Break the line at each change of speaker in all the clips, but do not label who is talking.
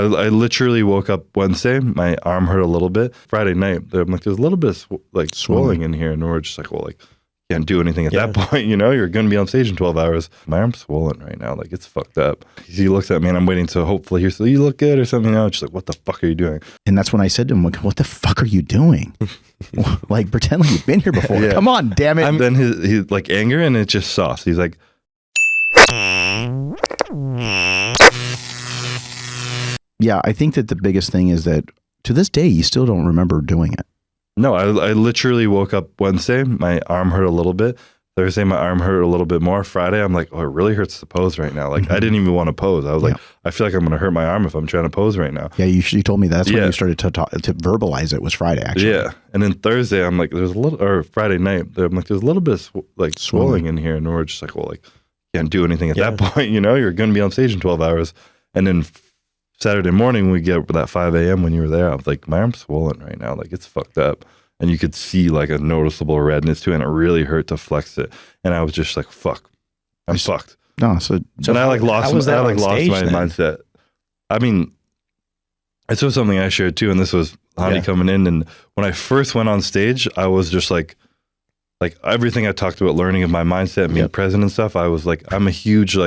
I literally woke up Wednesday. My arm hurt a little bit. Friday night, I'm like, there's a little bit of swelling in here. And we're just like, well, like, can't do anything at that point. You know, you're going to be on stage in 12 hours. My arm's swollen right now. Like, it's fucked up. He looks at me and I'm waiting to hopefully hear, so you look good or something. You know, just like, what the fuck are you doing?
And that's when I said to him, what the fuck are you doing? Like, pretend like you've been here before. Come on, damn it.
Then his like anger, and it's just soft. He's like,
yeah, I think that the biggest thing is that to this day, you still don't remember doing it.
no, I literally woke up Wednesday. My arm hurt a little bit. Thursday, my arm hurt a little bit more. Friday, I'm like, oh, it really hurts to pose right now. Like, I didn't even want to pose. I was like, I feel like I'm going to hurt my arm if I'm trying to pose right now.
Yeah, you told me that's when you started to verbalize it was Friday, actually.
Yeah. And then Thursday, I'm like, there's a little, or Friday night, I'm like, there's a little bit of like swelling in here. And we're just like, well, like, can't do anything at that point. You know, you're going to be on stage in 12 hours. And then Saturday morning, we get that 5 a.m. when you were there. I was like, my arm's swollen right now. Like, it's fucked up. And you could see like a noticeable redness too, and it really hurt to flex it. And I was just like, "Fuck, I'm fucked."
No, so
and I like lost my mindset. I mean, this was something I shared too, and this was Hany coming in. And when I first went on stage, I was just like everything I talked about, learning of my mindset, and being present and stuff. I was like, I'm a huge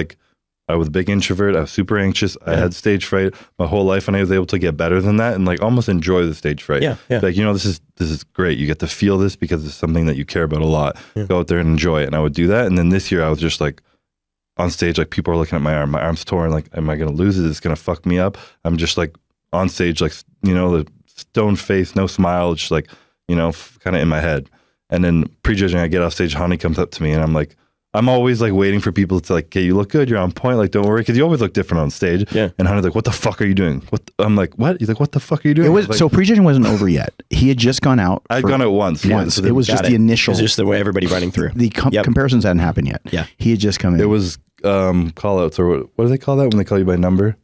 I was a big introvert. I was super anxious. I had stage fright my whole life, and I was able to get better than that and like almost enjoy the stage fright. Like, you know, this is great. You get to feel this because it's something that you care about a lot. Go out there and enjoy it. And I would do that. And then this year I was just like on stage, like people are looking at my arm. My arm's torn. Like, am I going to lose it? It's going to fuck me up. I'm just like on stage, like, you know, the stone face, no smile, just like, you know, kind of in my head. And then prejudging, I get off stage, Hany comes up to me and I'm like, I'm always like waiting for people to like, hey, you look good, you're on point, like don't worry, because you always look different on stage. And Hany's like, what the fuck are you doing? I'm like, what? He's like, what the fuck are you doing?
It was
like,
so prejudging wasn't over yet. He had just gone out.
I'd gone out once.
So it was just the initial.
It was just the way everybody running through.
The comparisons hadn't happened yet.
Yeah,
he had just come in.
It was call outs, or what do they call that when they call you by number?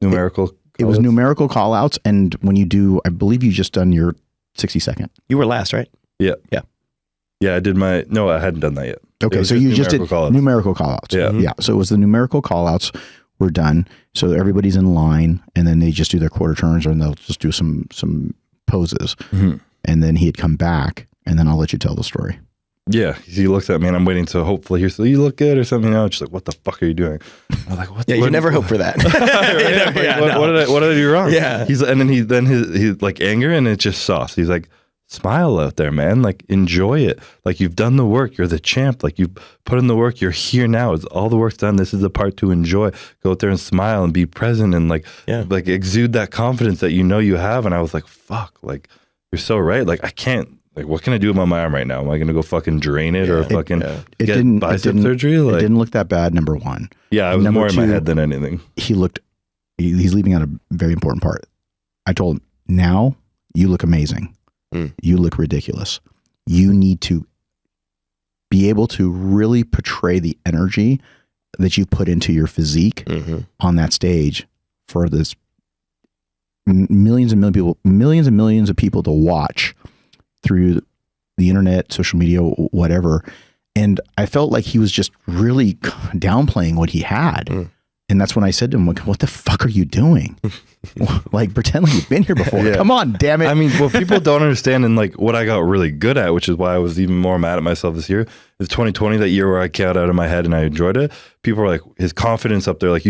Numerical.
It was numerical call outs, and when you do, I believe you just done your 60-second.
You were last, right?
Yeah. I did no, I hadn't done that yet.
Okay, so you just did numerical call-outs. Yeah. So it was the numerical call-outs were done. So everybody's in line, and then they just do their quarter turns, and they'll just do some poses. And then he had come back, and then I'll let you tell the story.
Yeah, he looks at me, and I'm waiting to hopefully hear, so you look good or something. You know, just like, what the fuck are you doing? I'm like, what?
Yeah, you never hope for that.
What did I do wrong?
Yeah.
And then he like anger, and it's just soft. He's like, smile out there, man. Like, enjoy it. Like, you've done the work. You're the champ. Like, you've put in the work. You're here now. It's all the work's done. This is the part to enjoy. Go out there and smile and be present and like exude that confidence that you know you have. And I was like, fuck, like, you're so right. Like, I can't, like, what can I do with my arm right now? Am I going to go fucking drain it or fucking get bicep surgery? Like,
it didn't look that bad, number one.
Yeah, I was more in my head than anything.
He's leaving out a very important part. I told him, now you look amazing. You look ridiculous. You need to be able to really portray the energy that you put into your physique on that stage for this millions and millions of people to watch through the internet, social media, whatever. And I felt like he was just really downplaying what he had. And that's when I said to him, what the fuck are you doing? Like, pretend like you've been here before. Come on, damn it.
I mean, what people don't understand, and like what I got really good at, which is why I was even more mad at myself this year, is 2020, that year where I got out of my head and I enjoyed it. People were like, his confidence up there, like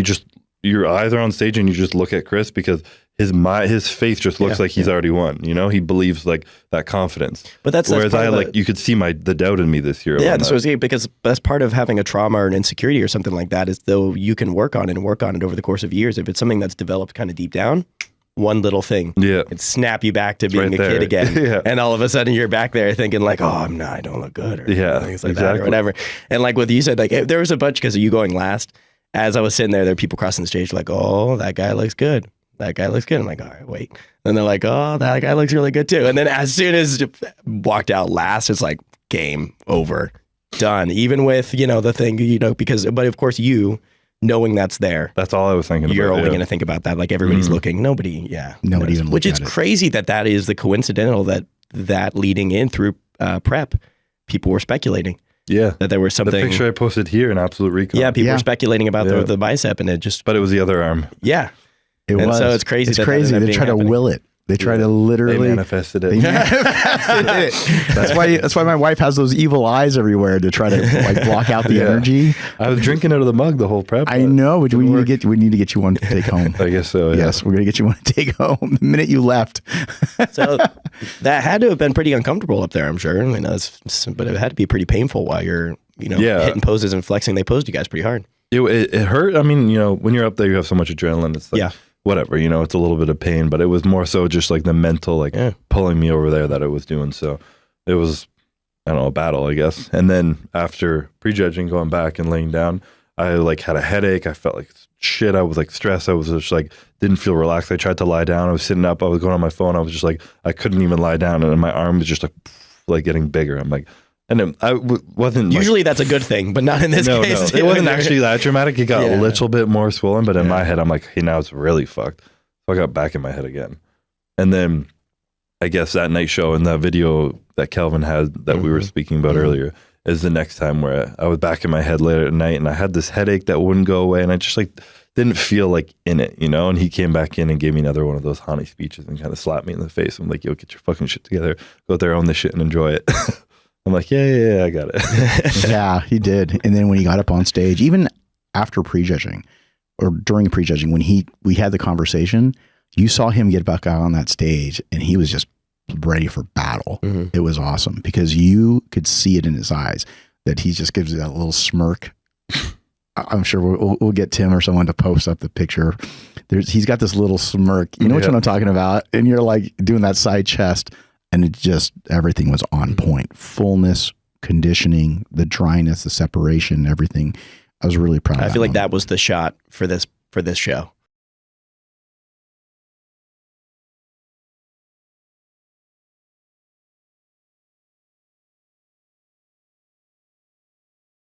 your eyes are on stage and you just look at Chris because his face just looks like he's already won. You know, he believes like that confidence.
But that's
whereas you could see the doubt in me this year.
Yeah, because that's part of having a trauma or an insecurity or something like that, is though you can work on it over the course of years. If it's something that's developed kind of deep down, one little thing, it'd snap you back to being a kid again. And all of a sudden you're back there thinking like, oh, I don't look good, or things like that or whatever. And like what you said, like there was a bunch, because of you going last, as I was sitting there were people crossing the stage like, oh, that guy looks good. That guy looks good. I'm like, all right, wait. And they're like, oh, that guy looks really good too. And then as soon as walked out last, it's like game over, done. Even with, the thing, but of course knowing that's there.
That's all I was thinking
You're
about.
only going to think about that. Like everybody's looking. Nobody even which is crazy that is the coincidental that leading in through prep, people were speculating.
Yeah.
That there was something.
The picture I posted here in Absolute Recon.
Yeah, people were speculating about the bicep, and it just.
But it was the other arm.
Yeah. So it's crazy.
It's crazy. They try to will it. They try to literally
they manifested it.
That's why my wife has those evil eyes everywhere to try to like block out the energy.
I was drinking out of the mug the whole prep.
I know, but we need to get you one to take home.
I guess so. Yeah.
Yes, we're gonna get you one to take home the minute you left.
So that had to have been pretty uncomfortable up there, I'm sure. I mean, but it had to be pretty painful while you're hitting poses and flexing. They posed you guys pretty hard.
It hurt. I mean, when you're up there, you have so much adrenaline. It's like, whatever, it's a little bit of pain, but it was more so just like the mental, pulling me over there that it was doing. So it was, I don't know, a battle, I guess. And then after prejudging, going back and laying down, I like had a headache. I felt like shit. I was like stressed. I was just like, didn't feel relaxed. I tried to lie down. I was sitting up. I was going on my phone. I was just like, I couldn't even lie down. And my arm was just like getting bigger. I'm like, and then wasn't
usually that's a good thing, but not in this case.
No, it wasn't actually that dramatic. It got a little bit more swollen, but in my head, I'm like, hey, now it's really fucked. So I got back in my head again. And then I guess that night show and that video that Kelvin had that we were speaking about earlier is the next time where I was back in my head later at night and I had this headache that wouldn't go away and I just like didn't feel like in it, and he came back in and gave me another one of those Hany speeches and kind of slapped me in the face. I'm like, yo, get your fucking shit together. Go out there, own this shit and enjoy it. I'm like, yeah, I got it.
Yeah, he did. And then when he got up on stage, even after prejudging or during prejudging, when we had the conversation, you saw him get back out on that stage and he was just ready for battle. It was awesome because you could see it in his eyes that he just gives you that little smirk. I'm sure we'll get Tim or someone to post up the picture. He's got this little smirk. You know which one I'm talking about? And you're like doing that side chest. And it just, everything was on point. Fullness, conditioning, the dryness, the separation, everything. I was really proud of that.
I feel like that was the shot for this show.